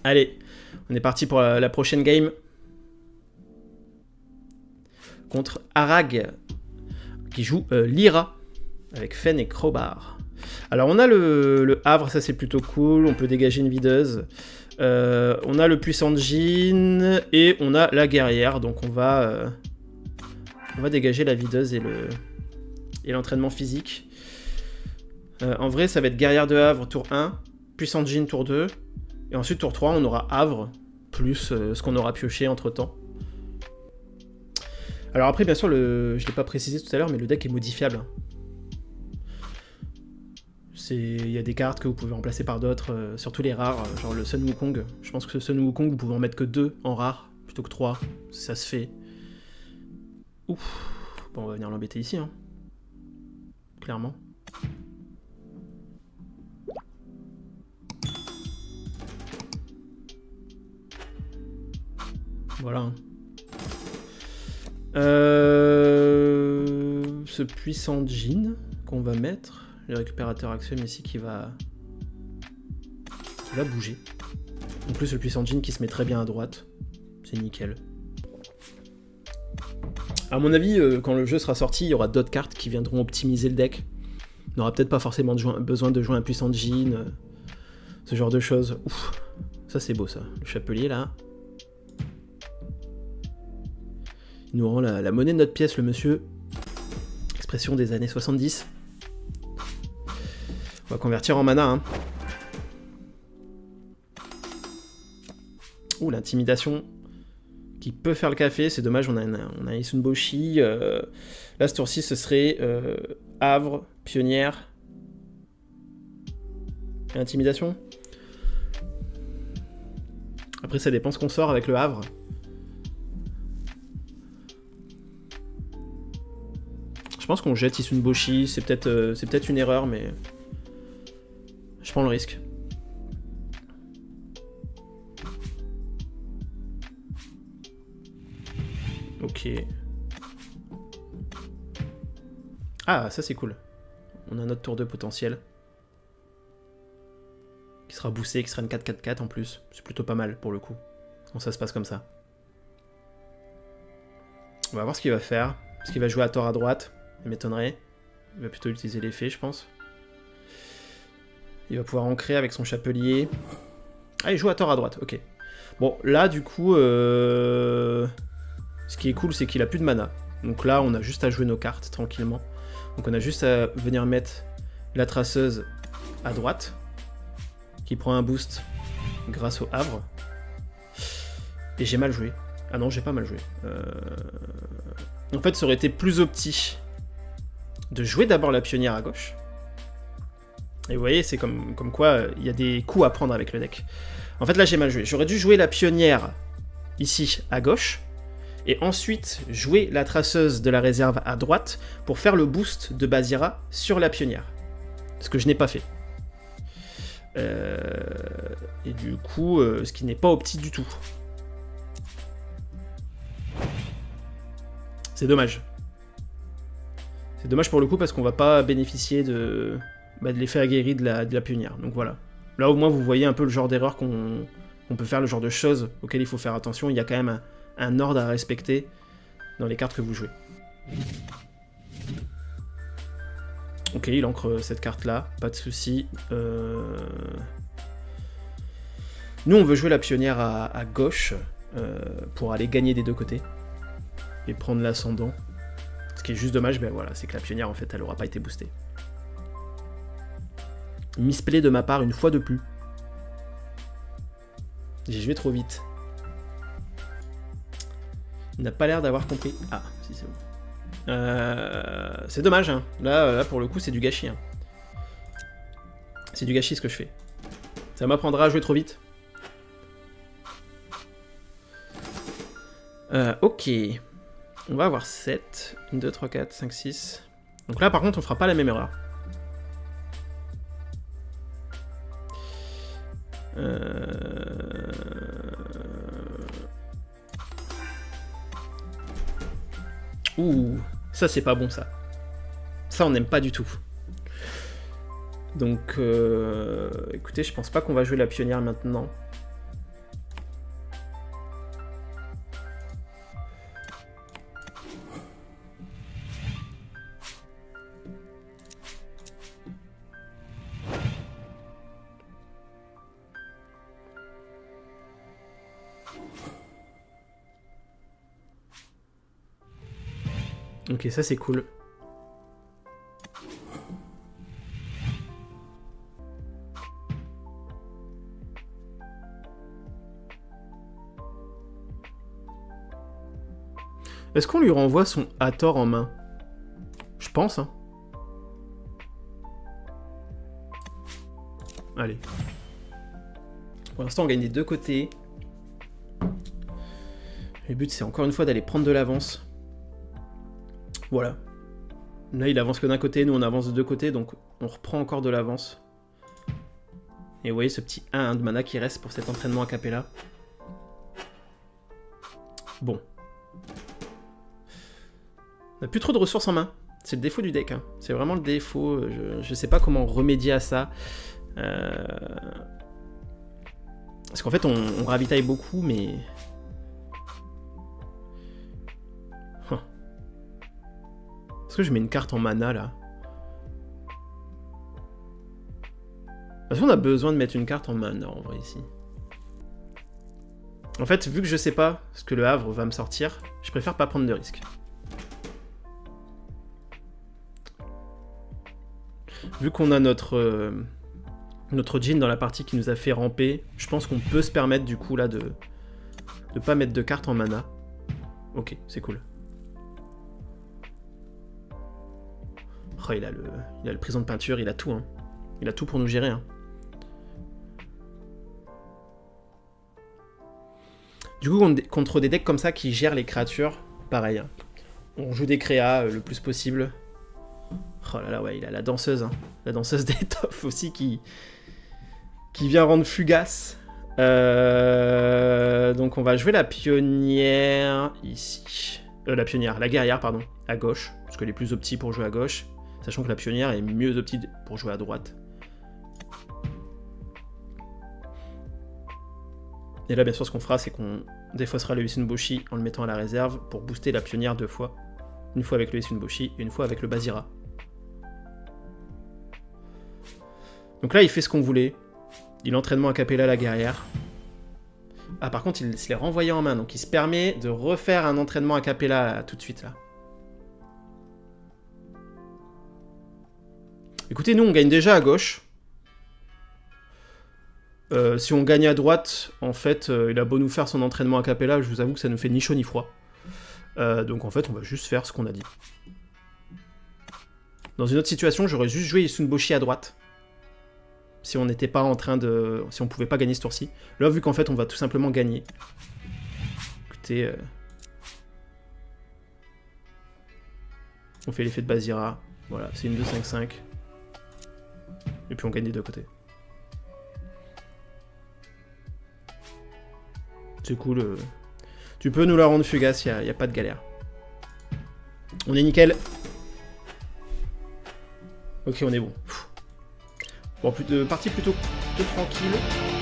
Allez, on est parti pour la prochaine game. Contre Arag, qui joue Lyra, avec Fen et Crowbar. Alors on a le Havre, ça c'est plutôt cool, on peut dégager une videuse. On a le puissant Jean, et on a la guerrière, donc on va dégager la videuse et l'entraînement physique. En vrai, ça va être guerrière de Havre tour 1, puissant Jean tour 2, et ensuite tour 3, on aura Havre, plus ce qu'on aura pioché entre temps. Alors après, bien sûr, je ne l'ai pas précisé tout à l'heure, mais le deck est modifiable. Il y a des cartes que vous pouvez remplacer par d'autres, surtout les rares, genre le Sun Wukong. Je pense que ce Sun Wukong, vous pouvez en mettre que 2 en rare, plutôt que 3, ça se fait. Ouf. Bon, on va venir l'embêter ici, hein. Clairement. Voilà. Hein. Ce puissant Jean qu'on va mettre, le récupérateur Axiom ici qui va bouger. En plus le puissant Jean qui se met très bien à droite, c'est nickel. À mon avis, quand le jeu sera sorti, il y aura d'autres cartes qui viendront optimiser le deck. On n'aura peut-être pas forcément besoin de jouer un puissant Jean, ce genre de choses. Ouf, ça c'est beau ça, le chapelier là. Il nous rend la monnaie de notre pièce, le monsieur. Expression des années 70. On va convertir en mana. Hein. Ouh, l'intimidation qui peut faire le café. C'est dommage, on a un Isunboshi. Là, ce tour-ci, ce serait Havre, Pionnière. Et intimidation. Après, ça dépend ce qu'on sort avec le Havre. Je pense qu'on jette Isunboshi, c'est peut-être une erreur, mais je prends le risque. Ok. Ah, ça c'est cool. On a notre tour 2 potentiel. Qui sera boosté, qui sera une 4-4-4 en plus. C'est plutôt pas mal pour le coup. Quand ça se passe comme ça. On va voir ce qu'il va faire. Est-ce qu'il va jouer à tort à droite? Il m'étonnerait. Il va plutôt utiliser l'effet, je pense. Il va pouvoir ancrer avec son chapelier. Ah, il joue à tort à droite, ok. Bon, là, du coup, ce qui est cool, c'est qu'il a plus de mana. Donc là, on a juste à jouer nos cartes, tranquillement. Donc on a juste à venir mettre la traceuse à droite, qui prend un boost grâce au Havre. Et j'ai mal joué. Ah non, j'ai pas mal joué. En fait, ça aurait été plus opti de jouer d'abord la pionnière à gauche. Et vous voyez, c'est comme quoi il y a des coups à prendre avec le deck. En fait, là, j'ai mal joué. J'aurais dû jouer la pionnière ici à gauche, et ensuite jouer la traceuse de la réserve à droite pour faire le boost de Bazira sur la pionnière. Ce que je n'ai pas fait. Et du coup, ce qui n'est pas opti du tout. C'est dommage. C'est dommage pour le coup parce qu'on va pas bénéficier de l'effet aguerri de la pionnière. Donc voilà. Là au moins vous voyez un peu le genre d'erreur qu'on peut faire, le genre de choses auxquelles il faut faire attention. Il y a quand même un ordre à respecter dans les cartes que vous jouez. Ok, il ancre cette carte là, pas de souci. Nous on veut jouer la pionnière à gauche pour aller gagner des deux côtés et prendre l'ascendant. Ce qui est juste dommage, ben voilà, c'est que la pionnière en fait elle aura pas été boostée. Misplay de ma part une fois de plus. J'ai joué trop vite. Il n'a pas l'air d'avoir compris. Ah, si c'est bon. C'est dommage, hein. Là, pour le coup, c'est du gâchis. Hein. C'est du gâchis ce que je fais. Ça m'apprendra à jouer trop vite. Ok. On va avoir 7. 1, 2, 3, 4, 5, 6. Donc là, par contre, on fera pas la même erreur. Ouh, ça c'est pas bon ça. Ça on n'aime pas du tout. Donc écoutez, je pense pas qu'on va jouer la pionnière maintenant. Ok, ça c'est cool. Est-ce qu'on lui renvoie son Hathor en main? Je pense, hein. Allez. Pour l'instant, on gagne des deux côtés. Le but, c'est encore une fois d'aller prendre de l'avance. Voilà. Là, il avance que d'un côté, nous, on avance de deux côtés, donc on reprend encore de l'avance. Et vous voyez ce petit 1 de mana qui reste pour cet entraînement a cappella. Bon. On n'a plus trop de ressources en main. C'est le défaut du deck. Hein. C'est vraiment le défaut. Je sais pas comment remédier à ça. Parce qu'en fait, on ravitaille beaucoup, mais... Est-ce que je mets une carte en mana, là? Est-ce qu'on a besoin de mettre une carte en mana, en vrai, ici? En fait, vu que je sais pas ce que le Havre va me sortir, je préfère pas prendre de risques. Vu qu'on a notre Djinn dans la partie qui nous a fait ramper, je pense qu'on peut se permettre du coup là de pas mettre de carte en mana. Ok, c'est cool. Oh, il a le prison de peinture, il a tout. Hein. Il a tout pour nous gérer. Hein. Du coup, contre des decks comme ça qui gèrent les créatures, pareil. Hein. On joue des créas le plus possible. Oh là là, ouais, il a la danseuse. Hein. La danseuse d'étoffe aussi qui vient rendre fugace. Donc on va jouer la pionnière ici. La guerrière, pardon, à gauche. Parce qu'elle est plus opti pour jouer à gauche. Sachant que la pionnière est mieux opti pour jouer à droite. Et là, bien sûr, ce qu'on fera, c'est qu'on défaussera le Isunboshi en le mettant à la réserve pour booster la pionnière 2 fois. Une fois avec le Isunboshi et une fois avec le Basira. Donc là, il fait ce qu'on voulait. Il entraînement a cappella la guerrière. Ah, par contre, il se l'est renvoyé en main. Donc il se permet de refaire un entraînement a cappella tout de suite, là. Écoutez, nous, on gagne déjà à gauche. Si on gagne à droite, en fait, il a beau nous faire son entraînement a cappella, je vous avoue que ça nous fait ni chaud ni froid. Donc en fait, on va juste faire ce qu'on a dit. Dans une autre situation, j'aurais juste joué Isunboshi à droite. Si on n'était pas en train de... Si on pouvait pas gagner ce tour-ci. Là, vu qu'en fait, on va tout simplement gagner. Écoutez... On fait l'effet de Basira. Voilà, c'est une 2-5-5. Et puis on gagne des deux côtés. C'est cool. Tu peux nous la rendre fugace, il n'y a pas de galère. On est nickel. Ok, on est bon. Bon, partie plutôt tranquille.